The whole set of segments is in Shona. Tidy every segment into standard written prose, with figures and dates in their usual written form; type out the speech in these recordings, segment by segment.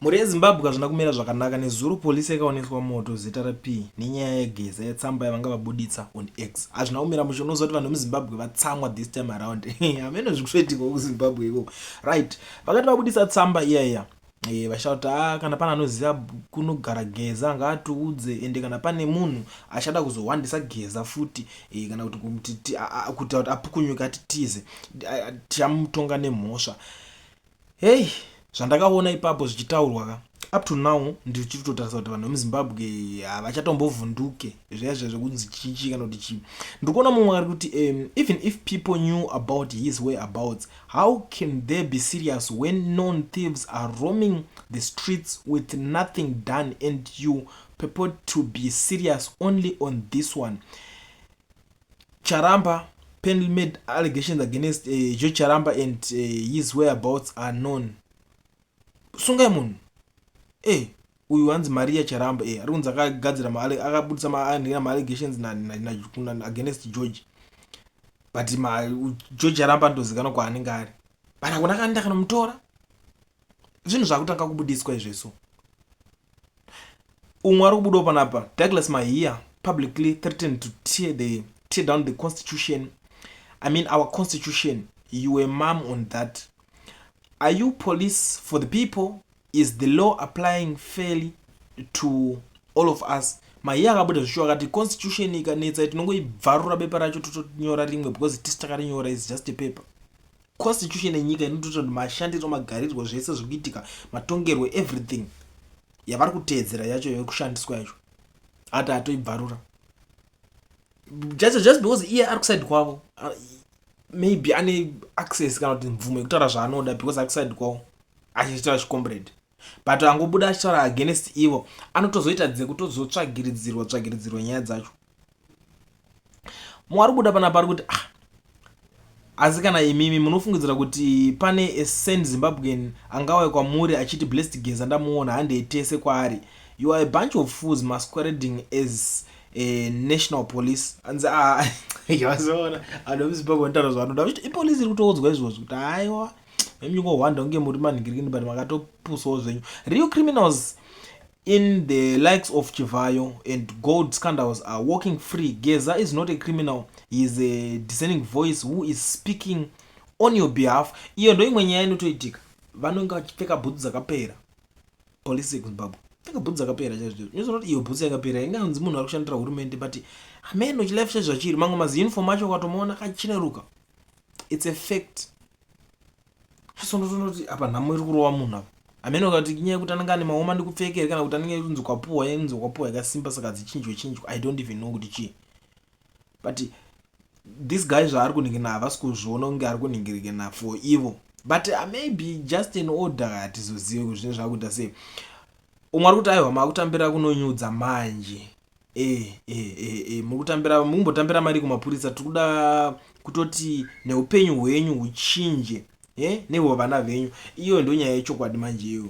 Muri yeZimbabwe hazvina kumira zvakanaka. Nezuro polisi yakaoneswa moto zita raP nenyaya yeGeza yetsamba yavanga vabuditsa on X. Hazvina kumira musho. Unoziva kuti vanhu vemuZimbabwe vatsamwa this time around. Hamene zvikuitika kuZimbabwe iko. Right. Vakati vabuditsa tsamba iya. Vachauta kana pana anoziva kunogara Geza ngaatiudze, ende kana pane munhu achada kuzowandisa Geza futi kana kuti apukunyuka titize tichamutonga nemhosva. Hey, zvandakaona ipapo zvichitaurwa up to now ndichiri kutotarisa kuti vanhu vemuZimbabwe havachatombovhunduke zviya zvekunzi chichi kana kuti chii. Ndikuona mumwe ari kuti even if people knew about his whereabouts, how can they be serious when known thieves are roaming the streets with nothing done and you purport to be serious only on this one? Charamba Penny made allegations against Joe Charamba and his whereabouts are known. Sungai munhu uyu wanzi Maria Charamba ari kunzi akagadzira akabudisa allegations against George, but George Charamba ndozikanwa kwaanenge ari, but hakuna akaenda kanomutora. Zvinhu zvakutanga kubudiswa izveso. Umwe ari kubudawo panapa, Douglas Mahia publicly threatened to tear down the constitution. I mean our constitution. You were mum on that. Are you police for the people? Is the law applying fairly to all of us? Mahia akabuda zvishuwa akati constitution ikanetsa tinongoibvarura bepa racho totonyora rimwe because tisi takarinyora is just a paper. Constitution yenyika inototi mashandiro magarirwo zvese zvikuitika matongerwo everything yavari kuteedzera yacho yekushandiswa yacho ati atoibvarura just because iye ari kuside kwavo. Maybe ane access kana kuti mvumo yekutaura zvaanoda because akuside kwawo achiitaura chiComrade, but angobuda achitaura against ivo anotozoita dzekutozotsvagiridzirwa nyaya dzacho. Mwari buda panapa ari kuti asi kana imimi munofungidzira kuti pane a sane Zimbabwean angauya kwamuri achiti blessed Geza ndamuona handeitese kwaari. You are a bunch of fools masquerading as a national police. Anzi yazoona anhu vemuZimbabwe vanotaura zvavanoda vachiti ipolisi iri kutoudzwa izvozvo kuti haiwa memungohwanda kunge muri manhingirikini but makatopusawo zvenyu. Real criminals in the likes of Chivayo and gold scandals are walking free. Geza is not a criminal. He is a discerning voice who is speaking on your behalf. Iyo ndo imwe nyaya inotoitika. Vanonga vachipfeka bhutsu dzakapera polisi yekuZimbabwe. Pfeka bhutsu dzakapera chaizvo. Inozoona kuti iyo bhutsu yakapera inganzi munhu ari kushandira hurumende, but ameno chilafu chacho zvachiri mamwe mazi uniform acho ukatomuona kachineruka. It's a fact. Zvinotonoti apa nhamo iri kurova munhu apa. Ameno kuti nyaya yekuti anenge ane maoma ndikupfekera kana kuti anenge kunzi kwapuwa yakasimba saka dzichinjwa. I don't even know kuti chii. But this guy zvaari kuningirina havasi kuzviona kunge ari kuningirikana for evil, but maybe just an order hatizozive kuti zvinhu zvakuita sei. Umwe ari kuti aiwa makutambira kunonyudza manje mumbotambira mari kumapurisa, tikuda kutoti neupenyu hwenyu huchinje nebo vana venyu. Iyo ndo nyaya yechokwadi manje iyo.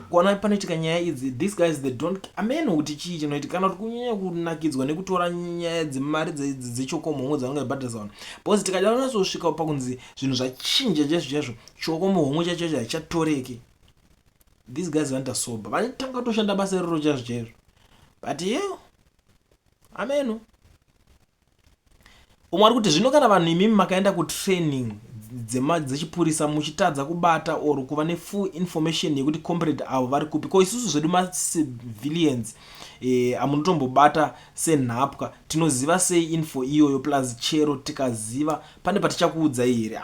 Kuona panoitika nyaya idzi, these guys they don't ameno kuti chii chinoitika kana kuti kunyanya kunakidzwa nekutora nyaya dzemari dzechokomhomwe dzavanenge vabhadharisa vanhu. Because tikada unazosvika pakunzi zvinhu zvachinja chaizvo chokomhomwe chacho hachichatoreki. These guys vanoita sober, vanotanga kutoshanda basa iroro chaizvo. But ameno umwe ari kuti zvino kana vanhu imimi makaenda kutraining dzechipurisa muchitadza kubata or kuva nefull information yekuti Comrade avo vari kupi, ko isusu zvedu macivilians amunotombobata senhapwa tinoziva sei info iyoyo, plus chero tikaziva pane patichakuudzai here.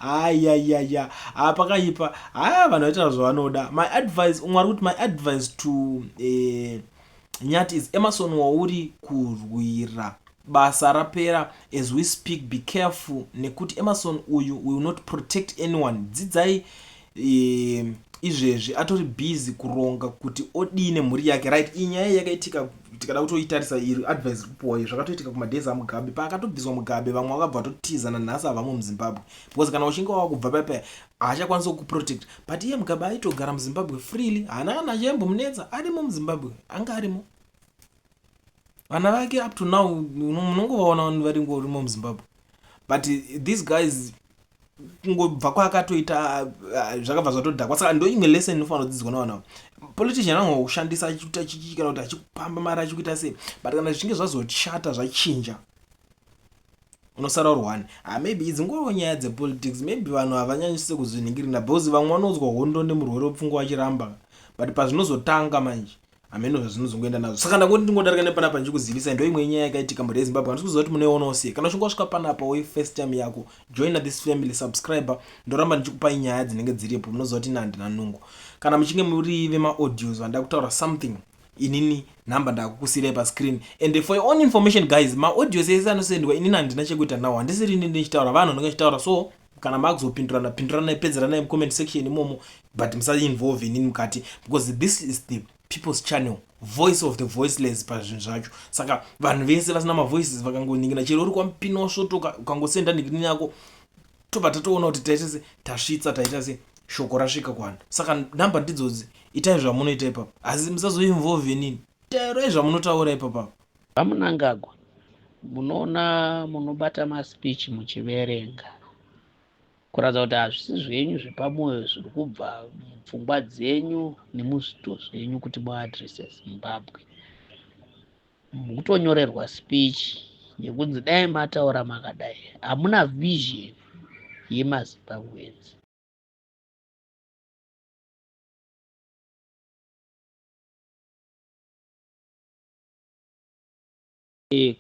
Ayayaya pakaipa vanhu vaitaura zvavanoda. My advice umwe ari kuti my advice to Nyati is Emerson wauri kurwira basa rapera as we speak. Be careful nekuti Emerson uyu will not protect anyone. Dzidzai izvezvi atori busy kuronga kuti odine mhuri yake. Right, inyaya yakaitika tikada kutoitarisa iri advice kupuwa zvakatoitika kumadhezi aMugabe paakatobviswa Mugabe vamwe vakabva vatotizana nhasi avamo muZimbabwe because kana uchinge wakubva paipa haachakwanisa kuprotect, but iye Mugabe aitogara muZimbabwe freely, haana kana achimbomunetsa, arimo muZimbabwe, anga arimo. Vana vake up to now munongovaona vari ngorimo muZimbabwe, but these guys kungobva kwakatoita zvakabva zvatodhakwa. Saka ndo imwe lesson inofanira kudzidzwa navanhu. Politician angokushandisa achiita kana kuti achikupamba mari achikuita sei, but kana zvichinge zvazoshata zvachinja unosara uri one. Maybe idzi ngoro nyaya dzepolitics, maybe vanhu havanyanyise kuzviningirira because vamwe vanonzwa hondo nemurwere wepfungwa achiramba, but pazvinozotanga manje hameno zvezvinozongoenda nazvo. Saka ndangoti ndingodarika nepanapa ndichikuzivisa ndo imwe nyaya yakaitika mhuri yeZimbabwe. Handikuziva kuti munoionawo sei. Kana uchinge wasvika panapa we first time yako, join this family, subscribe. Ndoramba ndichikupai nyaya dzinenge dziripo, munoziva kuti handina nungo. Kana muchinge muri vema-audios vanda kutaura something, inini nhamba ndakukusirai pascreen. And for your own information guys, ma-audios ese anosendwa inini handina chekuita nawo, handisiri inini ndichitaura, vanhu ndinenge ndichitaura. So kana makuzopindurana pinduranai, pedzeranai mcomment section imomo, but musainvolve inini mukati, because this is the people's channel, voice of the voiceless pazvinhu zvacho. Saka vanhu vese vasina mavoices vakangoningira chero uri kwamupina wasvotoka ukangosenda nikini yako, tobva tatoona kuti taita se tasvitsa, taita se shoko rasvika kuvanhu. Saka nhamba ndidzodzi, itai zvamunoita ipapo, asi musazoinvolve inini, tairai zvamunotaura ipapo. Vamunangagwa munoona munobata maspeech muchiverenga, kuratidza kuti hazvisi zvenyu zvepamwoyo zviri kubva mupfungwa dzenyu nemuzvito zvenyu kuti muadrese Zimbabwe. Mukutonyorerwa speech yekunzi dai mataura makadai, hamuna vision yemaZimbabweans.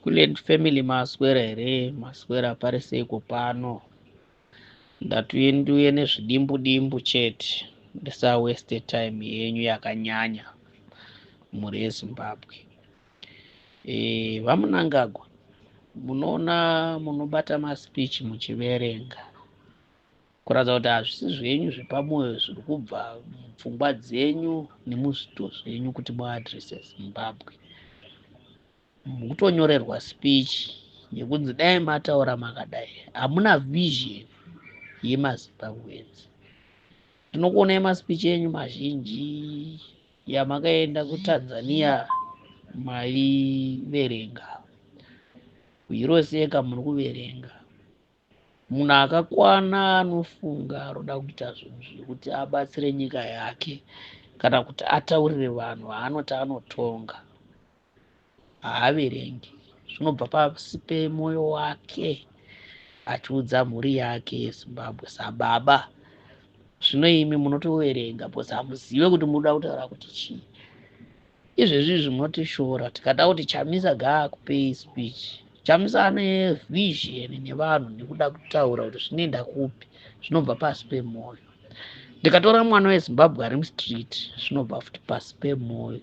Kulliant family maswera here, maswera pari seiko pano, ndatuenduye nezvidimbu-dimbu chete, ndisa waste time yenyu yakanyanya mhuri yeZimbabwe. Vamunangagwa munoona munobata maspeech muchiverenga, kuratidza kuti hazvisi zvenyu zvepamwoyo zviri kubva mupfungwa dzenyu nemuzvito zvenyu kuti muadrese Zimbabwe. Mukutonyorerwa speech yekunzi dai mataura makadai, hamuna vision yemaZimbabweans. Tinokuonai maspeech enyu mazhinji yamakaenda kuTanzania maiverenga, kuHiroseka muri kuverenga. Munhu akakwana anofunga anoda kuita zvinhu zvekuti abatsire nyika yake kana kuti ataurire vanhu vaanoti anotonga, haaverengi. Zvinobva pasi pemwoyo wake achiudza mhuri yake yeZimbabwe. Sababa, zvino imi munotoverenga bcause hamuzive kuti munoda kutaura kuti chii. Izvezvizvi munotishora tikada kuti Chamisa gaakupei speech, Chamisa ane vision nevanhu nekuda kutaura kuti zvinoenda kupi, zvinobva pasi pemwoyo. Ndikatora mwana weZimbabwe ari mustreet, zvinobva futi pasi pemwoyo,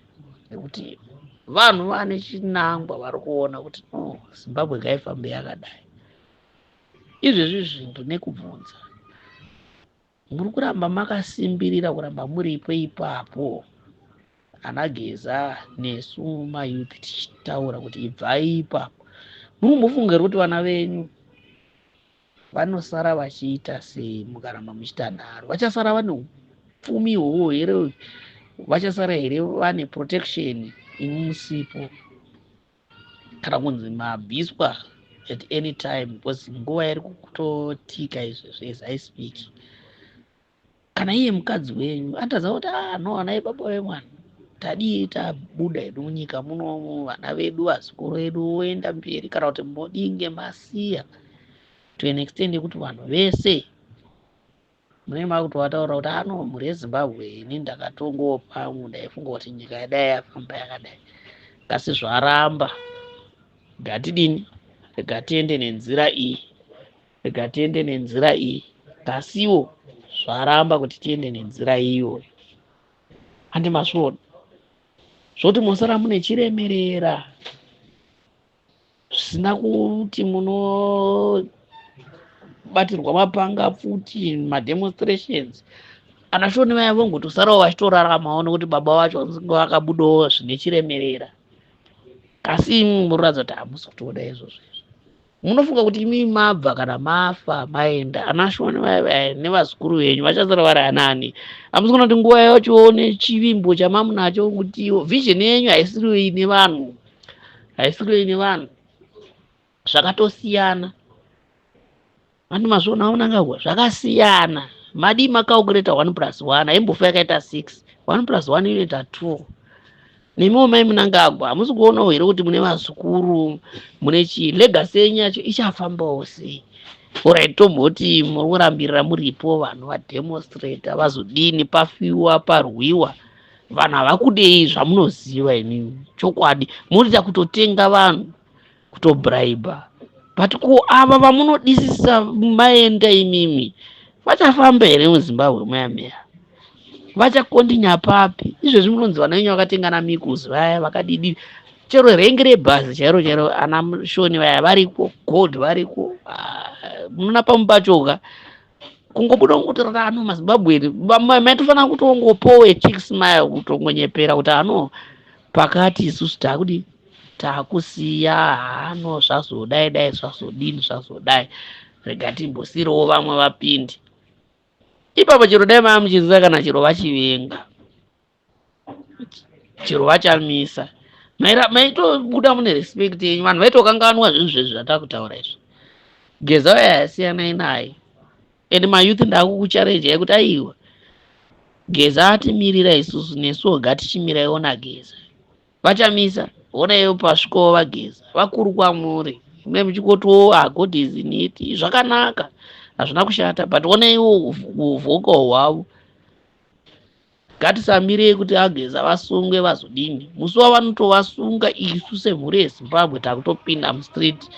nekuti vanhu vane chinangwa vari kuona kuti no, Zimbabwe ngaifambe yakadai. Izvezvizvi ndinekubvunza, muri kuramba makasimbirira kuramba muripo ipapo, ana Geza nesu mayouth tichitaura kuti ibvai ipapo? Munombofungira kuti vana venyu vanosara vachiita sei mukaramba muchiita nharo? Vachasara vane upfumi ihwohwo here? Vachasara here vane protection imi musipo? Kana kunzi mabviswa at any time, because nguva iri kutotika izvezvi as I speak. Kana iye mukadzi wenyu ataziva kuti no, ana ebaba vemwana tadii tabuda hedu munyika munomu, vana vedu vazukuru vedu voenda mberi, kana kuti mbodinge masiya to an extent yekuti vanhu vese munenge makutowataura kuti ano mhuri yeZimbabwe ini ndakatongopa ndaifunga kuti nyika yadai yafamba yakadai. Kasi zvaramba, ngatidini? Ngatiende nenzira iyi, ngatiende nenzira iyi. Kasiwo zvaramba kuti tiende nenzira iyoyo. Handi masvoda zvoti musara mune chiremerera zvisina kuti munobatirwa mapanga futi mademonstrations. Anashoni vaya vongotosarawo vachitoraramawo nekuti baba vacho vakabudawo zvine chiremerera. Kasi munoratidza kuti hamusi kutoda izvozvo. Munofunga kuti imi mabva kana mafa maenda, anashoni vaya nevazukuru venyu vachasara vari anani? Hamusi kuona kuti nguva yacho nechivimbo chamamunacho kuti vision yenyu haisiriwo ine vanhu, haisiriwo ine vanhu, zvakatosiyana. vanhu mazvona aunangagwa zvakasiyana. Madi makalkuleta 1+1 aimbofa yakaita 6, 1+1 inoita 2. Nemiwo mai munangagwa hamusi kuonawo here kuti mune vazukuru mune chii, legacy yenyu yacho ichafambawo sei? Alright, tomboti muri kurambirira muripo vanhu vademonstrata vazodini, pafiwa parwiwa, vanhu havakudei zvamunoziva imimi chokwadi, munoita kutotenga vanhu, kutobraiba. But ko ava vamunodisisa maenda imimi vachafamba here muzimbabwe muyameya? Vachakondinya papi? Izvezvi munonzi vana venyu vakatengana mikuzi vaya vakadidi, chero rengi rebhazi chairo chairo ana shoni vaya variko, gold variko. Munoona pamubachoka kungobuda kuti rano mazimbabwe maitofanira kutongopowe chicks maya kutongonyepera kuti ano pakati isusu takudi takusiya hano zvazodai dai zvazodini zvazodai, rega timbosiyirewo vamwe vapindi. Ipapo chero dai maamuchiziva kana chero vachivenga, chero vachamisa, maitobuda mune respect yenyu, vanhu vaitokanganwa zvinhu zvezvi zvatakutaura izvi. Geza waya yasiyanai naye, and mayouth ndakukucharenjai kuti aiwa Geza atimirira isusu nesuwo gatichimiraiwo naGeza. Vachamisa, onaiwo pasvikowo vaGeza vakuru kwamuri, mune muchikotiwo God is in it, zvakanaka hazvina kushata, but onaiwo uvhoka hwavo. Ngatisamirei kuti aGeza vasungwe vazodini, musi wavanotovasunga isu semhuri yeZimbabwe takutopinda mustreet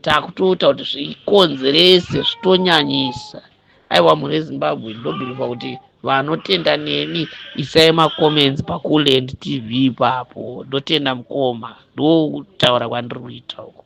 takutota kuti zvikonzerese zvitonyanyisa. Aiwa mhuri yeZimbabwe, ndobhiriva kuti vanotenda neni isai macomments paKulliant TV ipapo, ndotenda mukoma, ndokutaura kwandiri kuita uko.